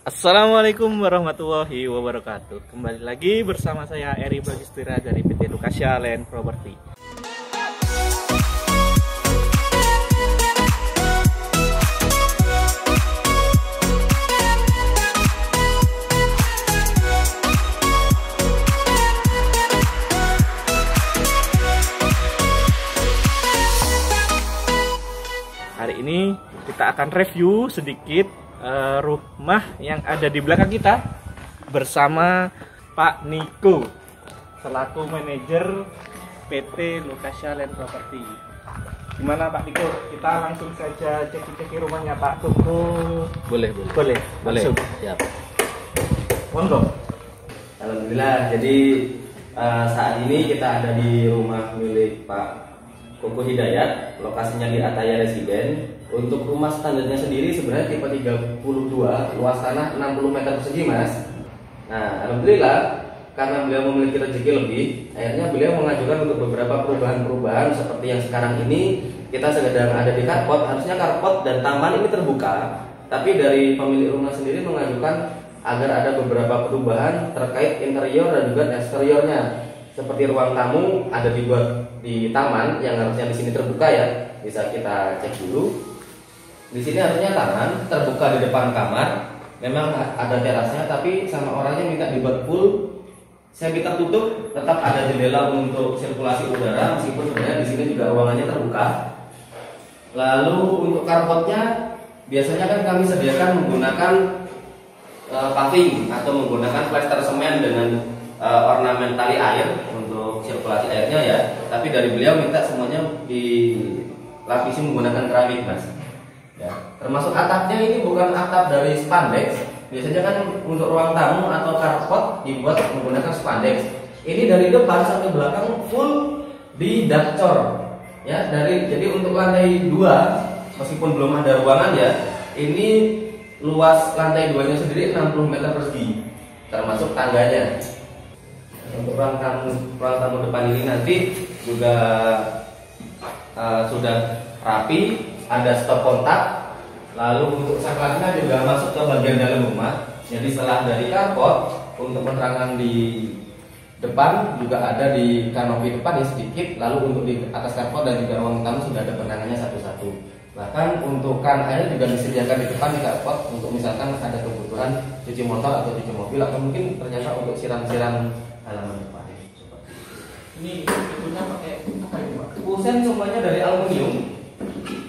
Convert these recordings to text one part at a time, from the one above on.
Assalamualaikum warahmatullahi wabarakatuh. Kembali lagi bersama saya Eri Bagistira dari PT Lukasia Land Property. Hari ini kita akan review sedikit rumah yang ada di belakang kita bersama Pak Niko selaku manajer PT Lukasia Land Property. Gimana Pak Niko? Kita langsung saja cek rumahnya Pak Niko. Boleh. Langsung. Siap. Monggo. Alhamdulillah. Jadi saat ini kita ada di rumah milik Pak Koko Hidayat, lokasinya di Ataya Residen. Untuk rumah standarnya sendiri sebenarnya tipe 32, luas tanah 60 meter persegi, Mas. Nah, alhamdulillah karena beliau memiliki rezeki lebih, akhirnya beliau mengajukan untuk beberapa perubahan seperti yang sekarang ini kita sedang ada di carport. Harusnya carport dan taman ini terbuka, tapi dari pemilik rumah sendiri mengajukan agar ada beberapa perubahan terkait interior dan juga eksteriornya. Seperti ruang tamu ada dibuat di taman yang harusnya di sini terbuka ya. Bisa kita cek dulu. Di sini harusnya taman terbuka di depan kamar. Memang ada terasnya, tapi sama orangnya minta dibuat full semi tertutup, tetap ada jendela untuk sirkulasi udara meskipun sebenarnya di sini juga ruangannya terbuka. Lalu untuk carportnya biasanya kan kami sediakan menggunakan paving atau menggunakan plester semen dengan ornamen tali air untuk sirkulasi airnya ya. Tapi dari beliau minta semuanya dilapisi menggunakan keramik, Mas. Ya, termasuk atapnya ini bukan atap dari spandex. Biasanya kan untuk ruang tamu atau carport dibuat menggunakan spandex. Ini dari depan sampai belakang full di dacor. Ya, jadi untuk lantai 2 meskipun belum ada ruangan ya, ini luas lantai 2-nya sendiri 60 meter persegi termasuk tangganya. Untuk ruang tamu depan ini nanti juga sudah rapi, ada stop kontak. Lalu untuk saklarnya juga masuk ke bagian dalam rumah. Jadi setelah dari carport, untuk penerangan di depan juga ada di kanopi depan ya sedikit. Lalu untuk di atas carport dan juga ruang tamu sudah ada penerangannya satu-satu. Bahkan untuk kan air juga disediakan di depan di carport untuk misalkan ada kebutuhan cuci motor atau cuci mobil, atau mungkin ternyata untuk siram-siram halaman depan. Ini pintunya pakai apa ini Pak? Kusen semuanya dari aluminium.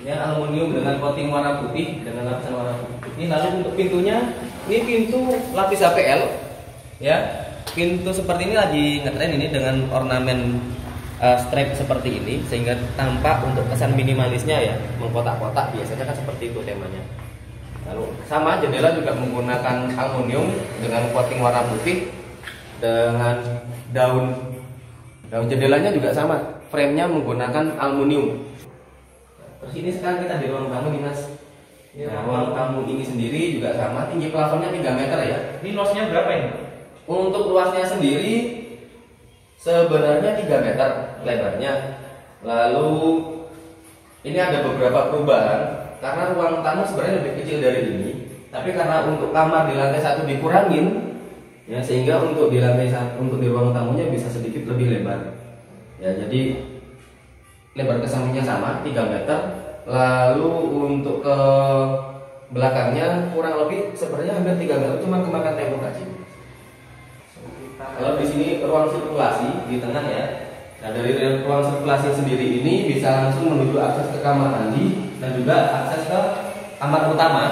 Ya, aluminium dengan coating warna putih, dengan lapisan warna putih. Lalu untuk pintunya, ini pintu lapis HPL. Ya, pintu seperti ini lagi ngetren ini dengan ornamen strap seperti ini, sehingga tampak untuk kesan minimalisnya ya, mengkotak-kotak. Biasanya kan seperti itu temanya. Lalu sama jendela juga menggunakan aluminium dengan coating warna putih, dengan daun jendelanya juga sama, frame-nya menggunakan aluminium. Terus ini sekarang kita di ruang tamu nih, Mas. Nah, ruang tamu ini sendiri juga sama, tinggi plafonnya 3 meter ya. Ini luasnya berapa ini? Untuk luasnya sendiri sebenarnya 3 meter lebarnya. Lalu ini ada beberapa perubahan karena ruang tamu sebenarnya lebih kecil dari ini, tapi karena untuk kamar di lantai 1 dikurangin ya, sehingga untuk di lantai 1 untuk di ruang tamunya bisa sedikit lebih lebar. Ya, jadi lebar ke sampingnya sama 3 meter. Lalu untuk ke belakangnya kurang lebih sebenarnya hampir 3 meter, cuma kemakan tembok aja. Kalau di sini ruang sirkulasi di tengah ya. Nah, dari ruang sirkulasi sendiri ini bisa langsung menuju akses ke kamar mandi dan juga akses ke kamar utama.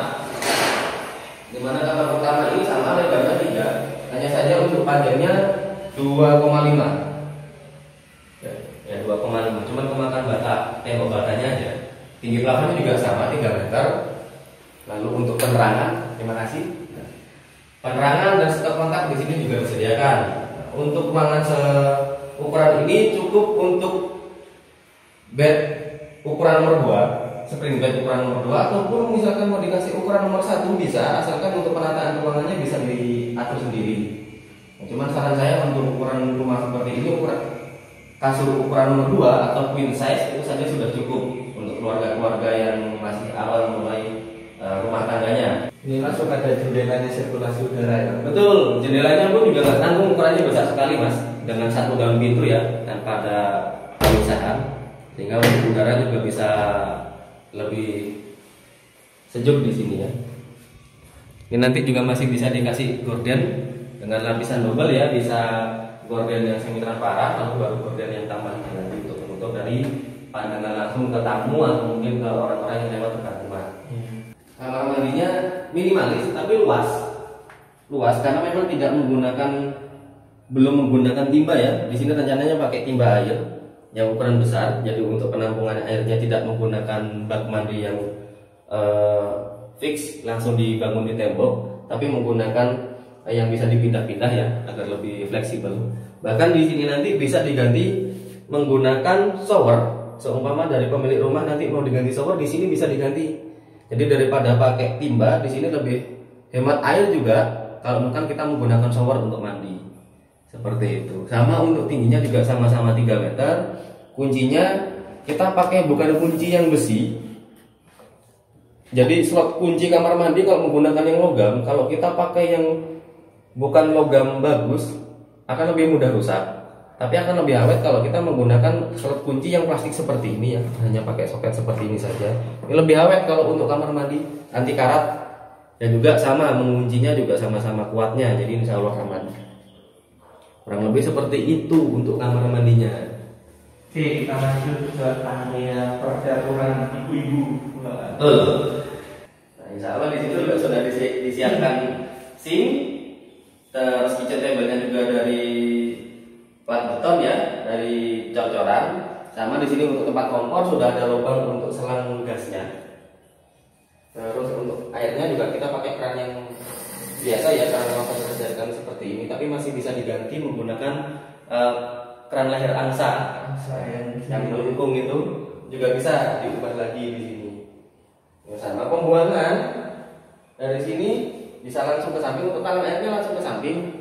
Di mana kamar utama ini sama lebarnya 3, hanya saja untuk panjangnya 2,5. Ya 2,5, cuman kemakan bata tembok batanya aja. Tinggi plafonnya juga sama 3 meter. Lalu untuk penerangan, terima kasih. Penerangan dan stop kontak di sini juga disediakan. Untuk ruangan seukuran ini cukup untuk bed ukuran nomor 2, spring bed ukuran nomor 2, ataupun misalkan mau dikasih ukuran nomor 1 bisa, asalkan untuk penataan ruangannya bisa diatur sendiri. Nah, cuman saran saya untuk ukuran rumah seperti ini, kasur ukuran nomor 2 atau queen size itu saja sudah cukup untuk keluarga-keluarga yang masih awal mulai rumah tangganya. Ini langsung ada jendelanya sirkulasi udara ya. Betul, jendelanya pun juga nggak tanggung, ukurannya besar sekali mas, dengan satu daun pintu ya, tanpa ada pemisahan, sehingga untuk udara juga bisa lebih sejuk di sini ya. Ini nanti juga masih bisa dikasih gorden dengan lapisan double ya, bisa gorden yang semi transparan, lalu baru gorden yang tambahan nanti untuk menutup dari pandangan langsung ke tamu atau mungkin ke orang-orang yang lewat dekat rumah. Kamar mandinya minimalis tapi luas, karena memang belum menggunakan timba ya. Di sini rencananya pakai timba air yang ukuran besar, jadi untuk penampungan airnya tidak menggunakan bak mandi yang fix langsung dibangun di tembok, tapi menggunakan yang bisa dipindah-pindah ya agar lebih fleksibel. Bahkan di sini nanti bisa diganti menggunakan shower. Seumpama dari pemilik rumah nanti mau diganti shower, di sini bisa diganti. Jadi daripada pakai timba, di sini lebih hemat air juga kalau bukan kita menggunakan shower untuk mandi. Seperti itu. Sama untuk tingginya juga sama-sama 3 meter. Kuncinya kita pakai bukan kunci yang besi. Jadi slot kunci kamar mandi kalau menggunakan yang logam, kalau kita pakai yang bukan logam bagus akan lebih mudah rusak. Tapi akan lebih awet kalau kita menggunakan slot kunci yang plastik seperti ini ya, hanya pakai soket seperti ini saja. Ini lebih awet kalau untuk kamar mandi, anti karat, dan juga sama menguncinya juga sama-sama kuatnya. Jadi insya Allah aman. Kurang lebih seperti itu untuk kamar mandinya. Oke, kita lanjut ke area perdapur ibu-ibu. Betul. Nah, insya Allah di situ juga sudah disiapkan sink, terus kitchen table-nya juga dari plat beton ya, dari cor-coran. Sama di sini untuk tempat kompor sudah ada lubang untuk selang gasnya. Terus untuk airnya juga kita pakai keran yang biasa ya, keran yang disediakan seperti ini, tapi masih bisa diganti menggunakan keran leher angsa yang melengkung itu juga bisa diubah lagi di sini. Ya, sama pembuangan dari sini bisa langsung ke samping, untuk talang airnya langsung ke samping.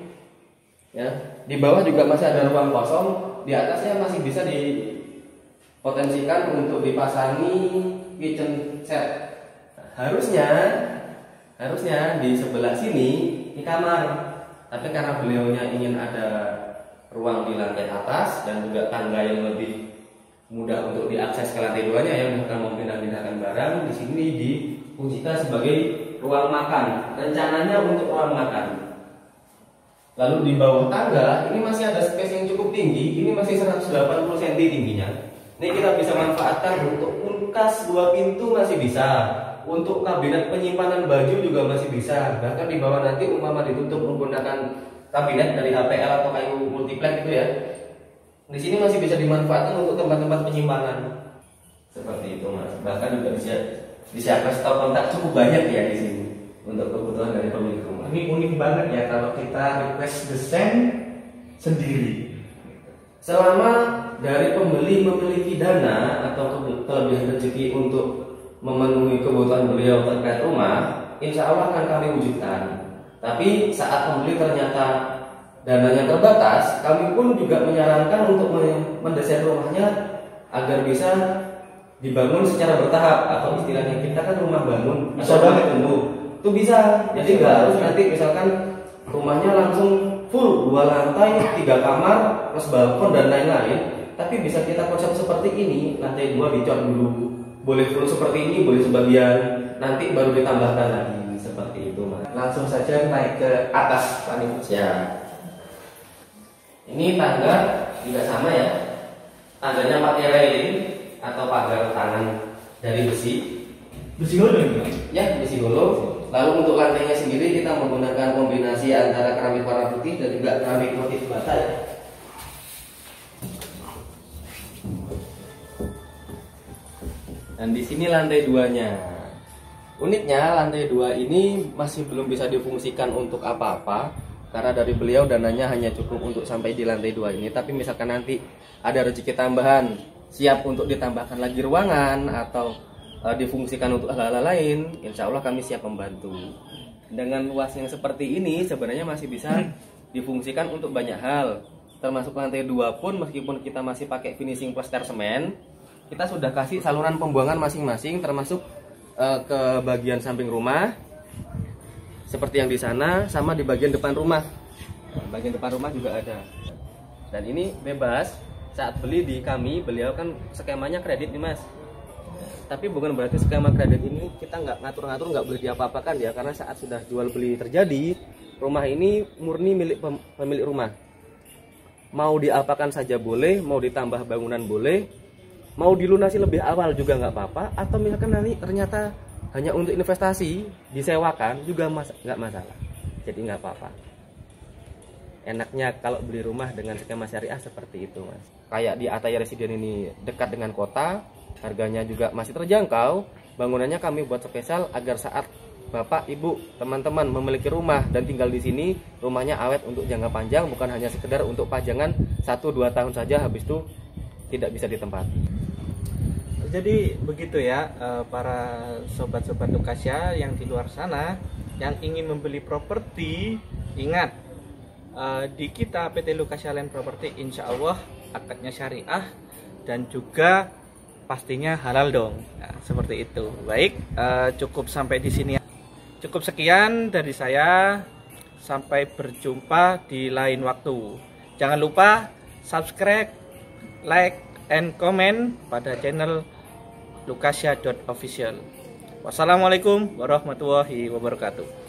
Ya, di bawah juga masih ada ruang kosong, di atasnya masih bisa dipotensikan untuk dipasangi kitchen set. Harusnya di sebelah sini ini kamar, tapi karena beliaunya ingin ada ruang di lantai atas dan juga tangga yang lebih mudah untuk diakses ke lantai 2-nya yang akan memindahkan barang, di sini difungsikan sebagai ruang makan. Rencananya untuk ruang makan. Lalu di bawah tangga ini masih ada space yang cukup tinggi, ini masih 180 cm tingginya. Ini kita bisa manfaatkan untuk kulkas 2 pintu masih bisa, untuk kabinet penyimpanan baju juga masih bisa. Bahkan di bawah nanti umpama ditutup menggunakan kabinet dari HPL atau kayu multiplex itu ya. Di sini masih bisa dimanfaatkan untuk tempat-tempat penyimpanan. Seperti itu mas. Bahkan juga bisa disiapkan stok kontak cukup banyak ya di sini untuk kebutuhan dari pemilik rumah. Ini unik banget ya kalau kita request desain sendiri. Selama dari pembeli memiliki dana atau kelebihan rezeki untuk memenuhi kebutuhan beliau terkait rumah, insya Allah akan kami wujudkan. Tapi saat pembeli ternyata dananya terbatas, kami pun juga menyarankan untuk mendesain rumahnya agar bisa dibangun secara bertahap, atau istilahnya kita kan rumah bangun bisa banget tumbuh. Itu bisa. Jadi nggak harus nanti misalkan rumahnya langsung full 2 lantai, 3 kamar, plus balkon dan lain-lain. Tapi bisa kita konsep seperti ini, lantai 2 dicor dulu. Boleh full seperti ini, boleh sebagian, nanti baru ditambahkan lagi seperti itu mas. Langsung saja naik ke atas Pak Niko. Ya. Ini tangga juga sama ya. Tangganya pakai railing atau pagar tangan dari besi. Besi golo ini? Ya, besi golo. Lalu untuk lantainya sendiri kita menggunakan kombinasi antara keramik warna putih dan juga keramik motif bata ya. Dan di sini lantai 2-nya. Uniknya lantai 2 ini masih belum bisa difungsikan untuk apa-apa, karena dari beliau dananya hanya cukup untuk sampai di lantai 2 ini. Tapi misalkan nanti ada rezeki tambahan, siap untuk ditambahkan lagi ruangan atau difungsikan untuk hal-hal lain, insya Allah kami siap membantu. Dengan luas yang seperti ini sebenarnya masih bisa difungsikan untuk banyak hal, termasuk lantai 2 pun meskipun kita masih pakai finishing plaster semen, kita sudah kasih saluran pembuangan masing-masing, termasuk ke bagian samping rumah, seperti yang di sana, sama di bagian depan rumah. Nah, bagian depan rumah juga ada. Dan ini bebas. Saat beli di kami, beliau kan skemanya kredit nih Mas. Tapi bukan berarti skema kredit ini kita nggak ngatur-ngatur, nggak boleh diapa-apakan ya, karena saat sudah jual beli terjadi, rumah ini murni milik pemilik rumah. Mau diapakan saja boleh, mau ditambah bangunan boleh, mau dilunasi lebih awal juga nggak apa-apa, atau misalkan nanti ternyata hanya untuk investasi disewakan juga nggak masalah, jadi nggak apa-apa. Enaknya kalau beli rumah dengan skema syariah seperti itu Mas. Kayak di Ataya Residen ini dekat dengan kota, harganya juga masih terjangkau. Bangunannya kami buat spesial agar saat Bapak, Ibu, teman-teman memiliki rumah dan tinggal di sini, rumahnya awet untuk jangka panjang, bukan hanya sekedar untuk pajangan 1-2 tahun saja habis itu tidak bisa ditempati. Jadi begitu ya para sobat-sobat Lukasya yang di luar sana yang ingin membeli properti, ingat di kita PT Lukasya Land Property insya Allah akadnya syariah dan juga pastinya halal dong. Nah, seperti itu. Baik, cukup sampai di sini. Cukup sekian dari saya. Sampai berjumpa di lain waktu. Jangan lupa subscribe, like, and comment pada channel lukasya.official. Wassalamualaikum warahmatullahi wabarakatuh.